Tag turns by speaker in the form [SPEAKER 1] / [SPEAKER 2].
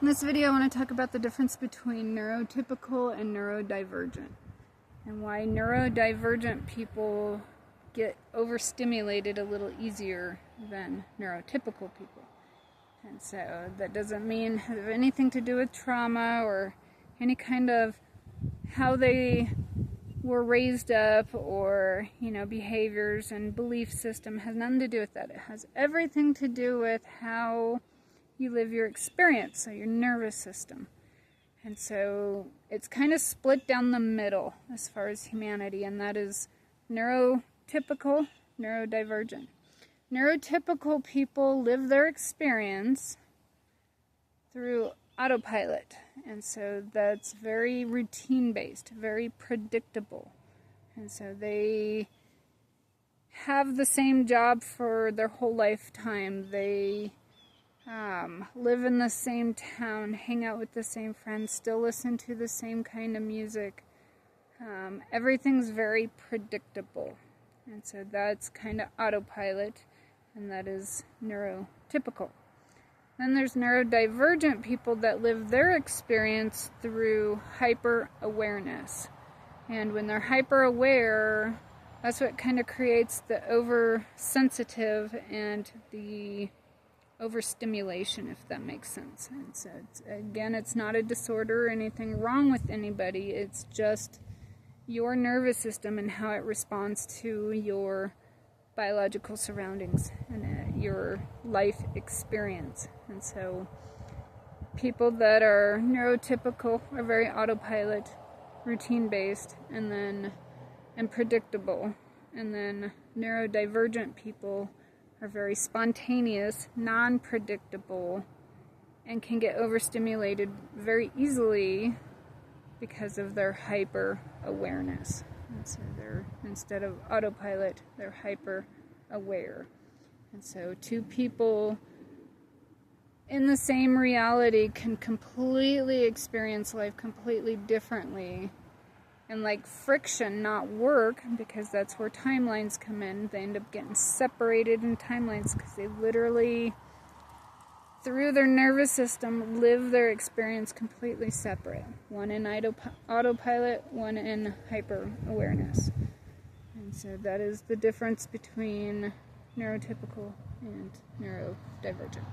[SPEAKER 1] In this video, I want to talk about the difference between neurotypical and neurodivergent, and why neurodivergent people get overstimulated a little easier than neurotypical people. And so that doesn't mean have anything to do with trauma or any kind of how they were raised up or, behaviors and belief system. It has nothing to do with that. It has everything to do with how you live your experience, so your nervous system. And so it's kind of split down the middle as far as humanity, and that is neurotypical, neurodivergent. Neurotypical people live their experience through autopilot, and so that's very routine-based, very predictable. And so they have the same job for their whole lifetime. They live in the same town, hang out with the same friends, still listen to the same kind of music. Everything's very predictable. And so that's kind of autopilot, and that is neurotypical. Then there's neurodivergent people that live their experience through hyper-awareness. And when they're hyper-aware, that's what kind of creates the oversensitive and the overstimulation, if that makes sense. And so it's not a disorder or anything wrong with anybody. It's just your nervous system and how it responds to your biological surroundings and your life experience. And so people that are neurotypical are very autopilot, routine-based, and predictable. And then neurodivergent people are very spontaneous, non-predictable, and can get overstimulated very easily because of their hyper-awareness. And so instead of autopilot, they're hyper-aware. And so two people in the same reality can completely experience life completely differently. And like friction, not work, because that's where timelines come in. They end up getting separated in timelines because they literally, through their nervous system, live their experience completely separate. One in autopilot, one in hyper-awareness. And so that is the difference between neurotypical and neurodivergent.